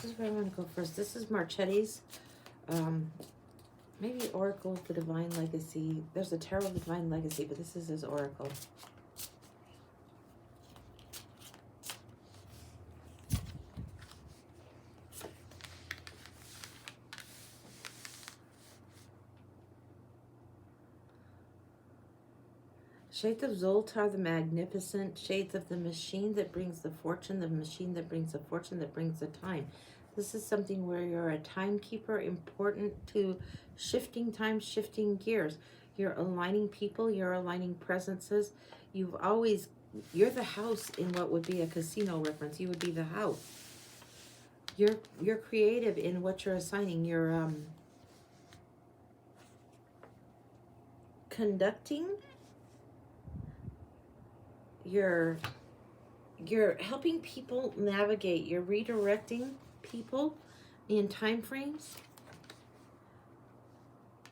This is where I want to go first. This is Marchetti's. Maybe Oracle of the Divine Legacy. There's a Tarot of the Divine Legacy, but this is his Oracle. Shades of Zoltar the Magnificent, shades of the machine that brings the fortune, the machine that brings the fortune, that brings the time. This is something where you're a timekeeper, important to shifting time, shifting gears. You're aligning people, you're aligning presences. You're the house in what would be a casino reference. You would be the house. You're creative in what you're assigning. You're conducting. You're helping people navigate. You're redirecting people in time frames.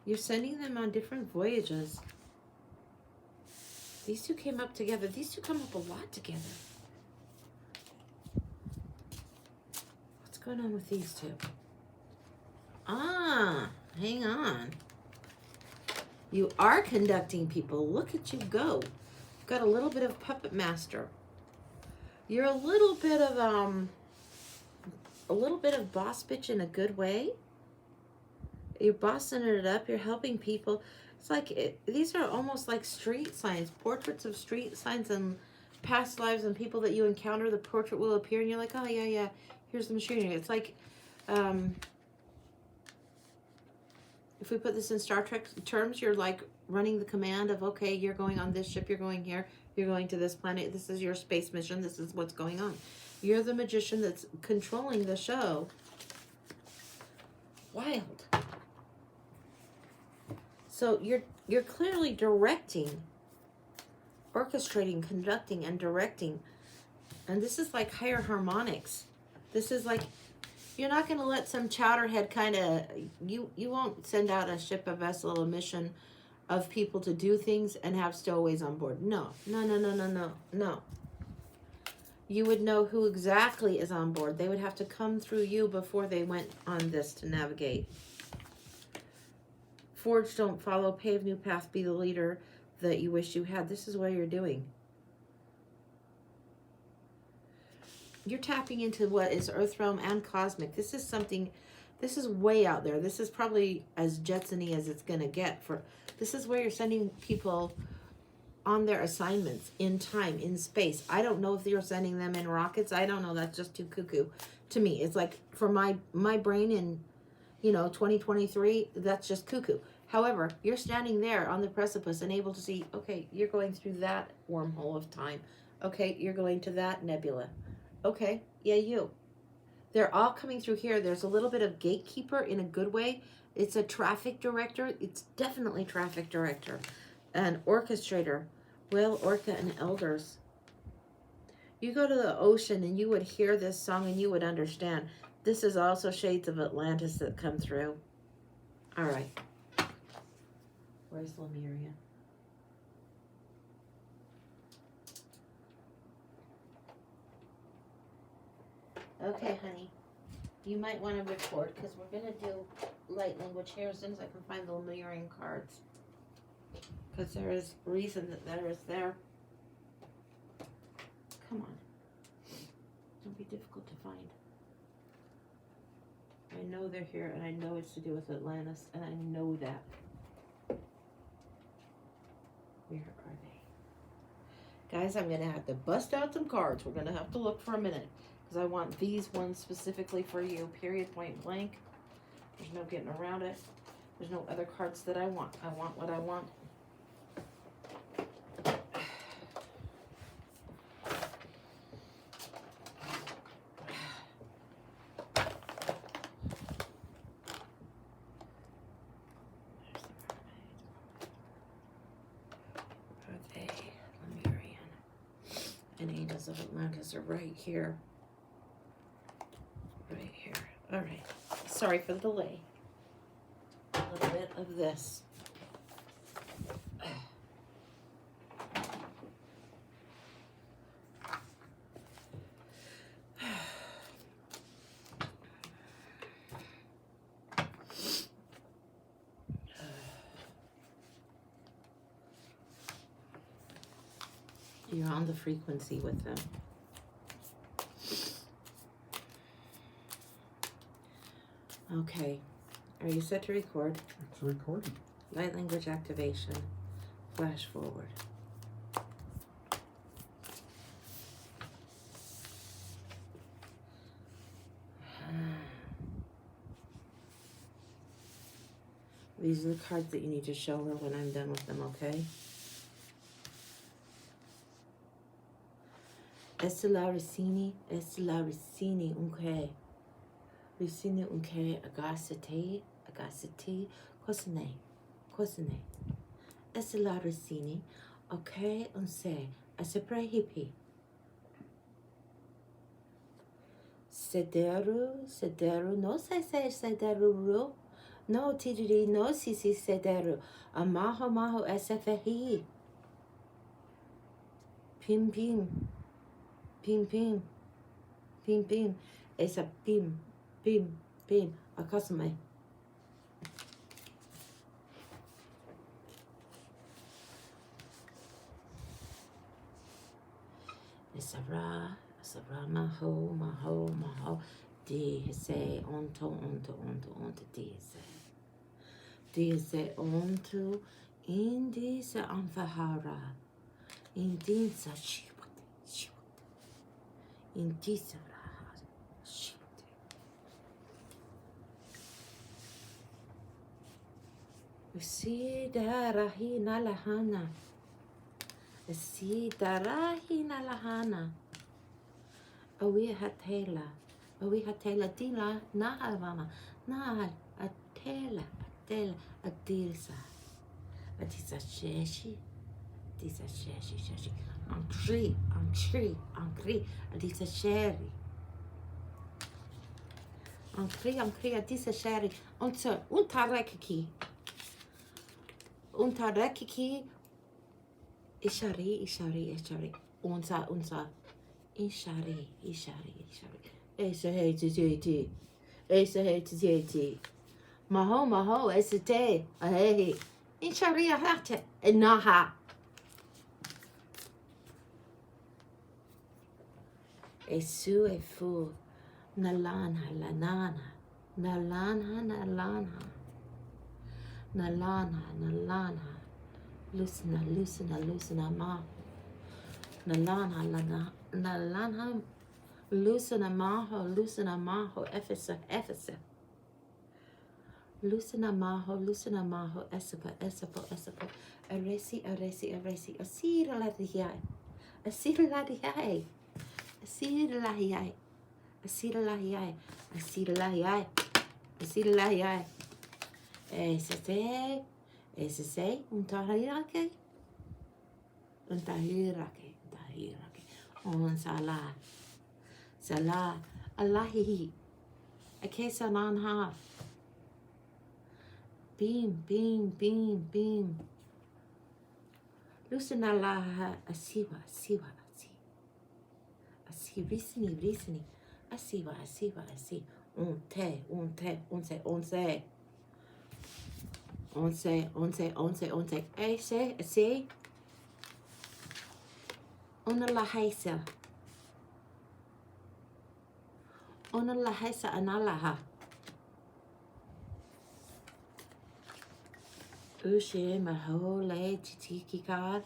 You're sending them on different voyages. These two came up together. These two come up a lot together. What's going on with these two? Hang on. You are conducting people. Look at you go. Got a little bit of puppet master. You're a little bit of boss bitch in a good way. You're bossing it up. You're helping people. It's like these are almost like street signs, portraits of street signs and past lives and people that you encounter. The portrait will appear, and you're like, oh yeah, here's the machinery. It's like, if we put this in Star Trek terms, you're like running the command of, okay, you're going on this ship, you're going here, you're going to this planet, this is your space mission, this is what's going on. You're the magician that's controlling the show. Wild. So you're clearly directing, orchestrating, conducting, and directing. And this is like higher harmonics. This is like, you're not going to let some chowderhead kind of, you won't send out a ship, a vessel, a mission of people to do things and have stowaways on board. No. You would know who exactly is on board. They would have to come through you before they went on this to navigate. Forge, don't follow, pave new path, be the leader that you wish you had. This is what you're doing. You're tapping into what is earth realm and cosmic. This is something, this is way out there. This is probably as Jetsony as it's going to get. This is where you're sending people on their assignments in time, in space. I don't know if you're sending them in rockets. I don't know. That's just too cuckoo to me. It's like for my brain in, 2023, that's just cuckoo. However, you're standing there on the precipice and able to see, okay, you're going through that wormhole of time. Okay, you're going to that nebula. Okay, yeah, you. They're all coming through here. There's a little bit of gatekeeper in a good way. It's a traffic director. It's definitely traffic director. An orchestrator. Whale, orca, and elders. You go to the ocean and you would hear this song and you would understand. This is also shades of Atlantis that come through. All right. Where's Lemuria? Okay, honey. You might want to record because we're going to do light language here as soon as I can find the Lemurian cards. Because there is reason that there is there. Come on. Don't be difficult to find. I know they're here, and I know it's to do with Atlantis, and I know that. Where are they? Guys, I'm going to have to bust out some cards. We're going to have to look for a minute, because I want these ones specifically for you, period, point blank. There's no getting around it. There's no other cards that I want. I want what I want. Of Atlantis are right here. Right here. All right. Sorry for the delay. A little bit of this. You're on the frequency with them. Okay. Are you set to record? It's recording. Light language activation. Flash forward. These are the cards that you need to show her when I'm done with them, okay? Estela Ricini, unke. Ricini unke agasite, cosine. Estela Ricini, okay, unse, asepre hippie. Sederu, no se sederu. No tidiri, no sisi sederu. Amaho SFHE. Pim. It's a pim. Akasume. It's a ra, maho. Di se onto, di se. Di se onto, indi se anfahara. Indi se shiwate. Indi se raha, shiwate. Si darahi na lahana. Si darahi na lahana. Awi hatela dila na havana na atela adisa sheshi ankri adisa sheri ankri adisa sheri untarekiki ishari unsa Ishari. Esa hey titi. Maho, esate, ahehi. Ishari ahate, enaha. Esu efu, nalana, Lucina, ma. Nalana, Lucina maho, Ephesus. Lucina maho, Esipo. Aresi, Asira lahiai. Ese, untahirake. On Salah, Allahi, Akesa Nanha. Beam. Lucina laha, Asiwa. Asi, Risini. Asiwa. Unse. Ese. Una lahaisa analaha. Ushe mahole titiki card.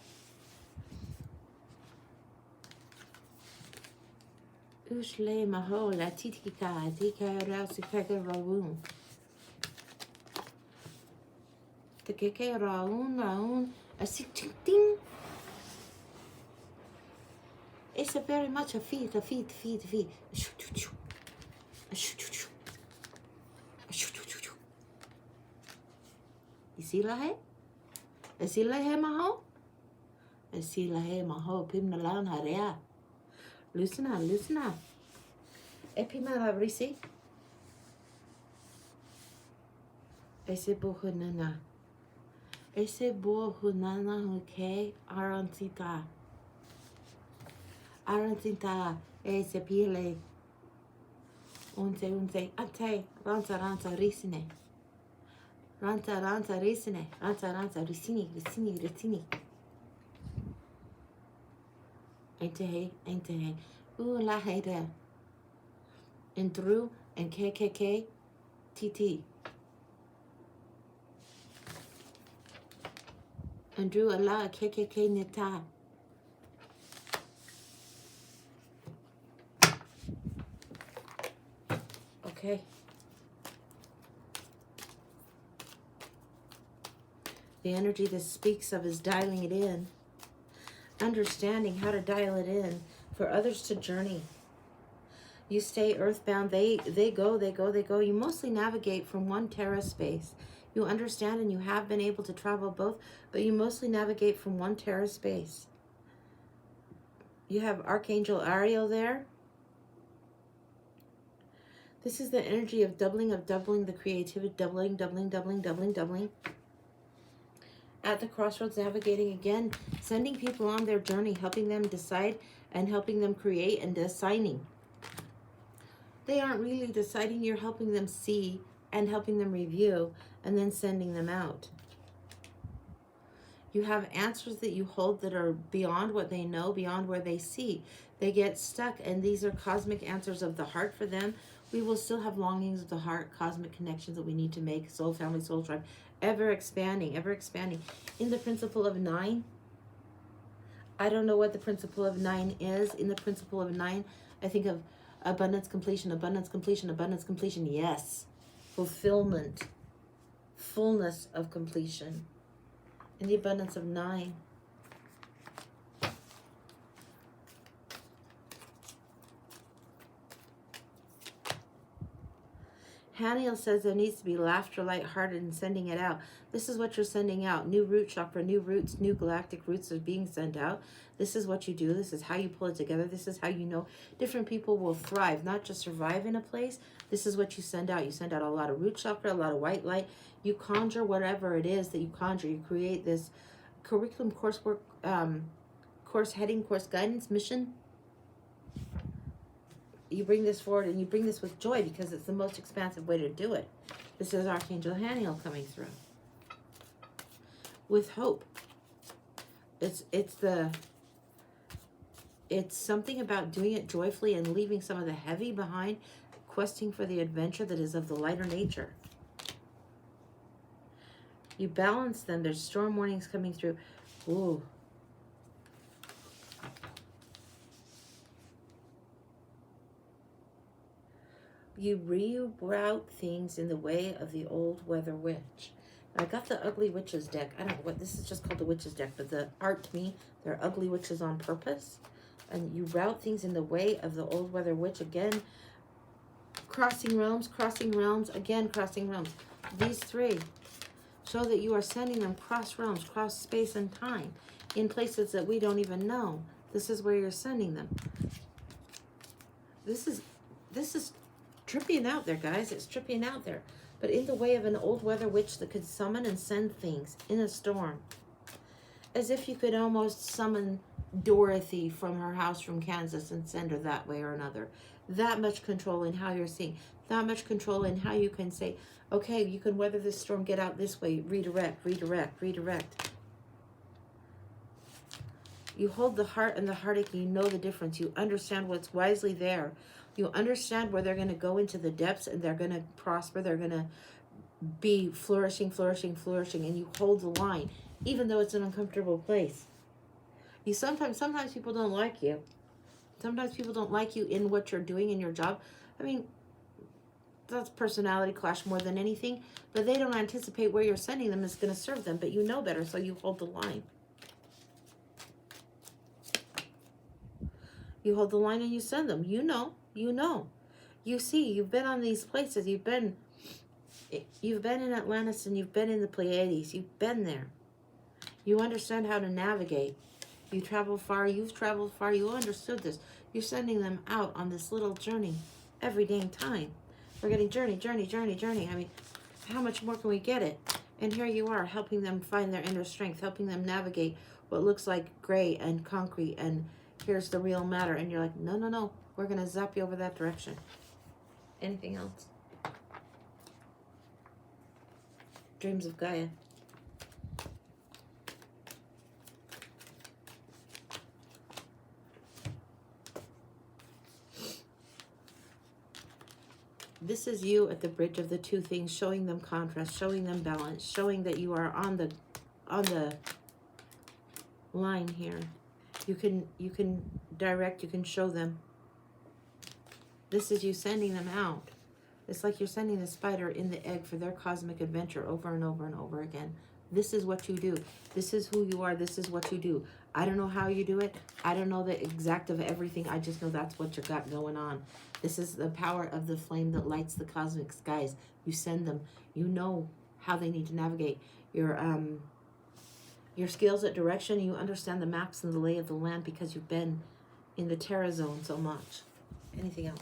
Ushle mahole titiki card. Dika rasi keke raun. The keke raun. A sitting. It's a very much a feed. Isilahe maho. Pim nalan harea. Lucina. Epimara risi. Ese bohunana okay. Arantita. Ese pile. Unse. Ate. Ranza risine. Ranza risine. Ranza risini. Ain't he? Ooh la hey there. And through and KKK TT. And drew Allah KKK Nita. Okay. The energy that speaks of is dialing it in. Understanding how to dial it in for others to journey. You stay earthbound. They go. You mostly navigate from one Terra space. You understand and you have been able to travel both, but you mostly navigate from one Terra space. You have Archangel Ariel there. This is the energy of doubling the creativity, doubling. At the crossroads, navigating again, sending people on their journey, helping them decide and helping them create and deciding. They aren't really deciding, you're helping them see and helping them review and then sending them out. You have answers that you hold that are beyond what they know, beyond where they see. They get stuck, and these are cosmic answers of the heart for them. We will still have longings of the heart, cosmic connections that we need to make, soul family, soul tribe, ever expanding, ever expanding. In the principle of 9, I don't know what the principle of 9 is. In the principle of 9, I think of abundance, completion, abundance, completion, abundance, completion. Yes. Fulfillment, fullness of completion. In the abundance of 9. Haniel says there needs to be laughter, lighthearted, and sending it out. This is what you're sending out. New root chakra, new roots, new galactic roots are being sent out. This is what you do. This is how you pull it together. This is how you know different people will thrive, not just survive in a place. This is what you send out. You send out a lot of root chakra, a lot of white light. You conjure whatever it is that you conjure. You create this curriculum, coursework, course heading, course guidance, mission. You bring this forward and you bring this with joy because it's the most expansive way to do it. This is Archangel Haniel coming through. With hope. It's something about doing it joyfully and leaving some of the heavy behind, questing for the adventure that is of the lighter nature. You balance them. There's storm warnings coming through. Ooh. You reroute things in the way of the old weather witch. I got the ugly witches deck. I don't know what this is, just called the witches deck, but the art to me, they're ugly witches on purpose. And you route things in the way of the old weather witch. Again, crossing realms, again, crossing realms. These 3 show that you are sending them cross realms, cross space and time, in places that we don't even know. This is where you're sending them. This is tripping out there, guys. It's tripping out there. But in the way of an old weather witch that could summon and send things in a storm. As if you could almost summon Dorothy from her house from Kansas and send her that way or another. That much control in how you're seeing. That much control in how you can say, okay, you can weather this storm, get out this way, redirect. You hold the heart and the heartache, and you know the difference. You understand what's wisely there. You understand where they're going to go into the depths and they're going to prosper. They're going to be flourishing. And you hold the line, even though it's an uncomfortable place. You sometimes people don't like you. Sometimes people don't like you in what you're doing in your job. I mean, that's personality clash more than anything. But they don't anticipate where you're sending them is going to serve them. But you know better, so you hold the line. You hold the line and you send them. You know. You see, you've been on these places. You've been in Atlantis and you've been in the Pleiades. You've been there. You understand how to navigate. You travel far. You've traveled far. You understood this. You're sending them out on this little journey every dang time. We're getting journey. I mean, how much more can we get it? And here you are helping them find their inner strength, helping them navigate what looks like gray and concrete and here's the real matter. And you're like, no. We're going to zap you over that direction. Anything else? Dreams of Gaia. This is you at the bridge of the two things, showing them contrast, showing them balance, showing that you are on the line here. You can direct, you can show them. This is you sending them out. It's like you're sending the spider in the egg for their cosmic adventure over and over and over again. This is what you do. This is who you are. This is what you do. I don't know how you do it. I don't know the exact of everything. I just know that's what you got going on. This is the power of the flame that lights the cosmic skies. You send them. You know how they need to navigate. Your skills at direction. You understand the maps and the lay of the land because you've been in the Terra zone so much. Anything else?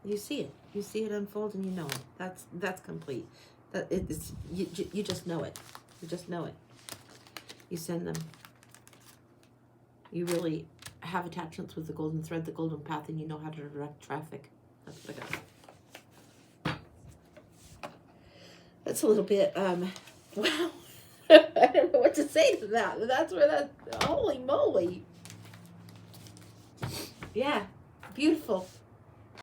You see it. You see it unfold and you know it. That's complete. That it's you just know it. You just know it. You send them. You really have attachments with the golden thread, the golden path, and you know how to direct traffic. That's what I got. That's a little bit wow. I don't know what to say to that. That's where that, holy moly. Yeah, beautiful.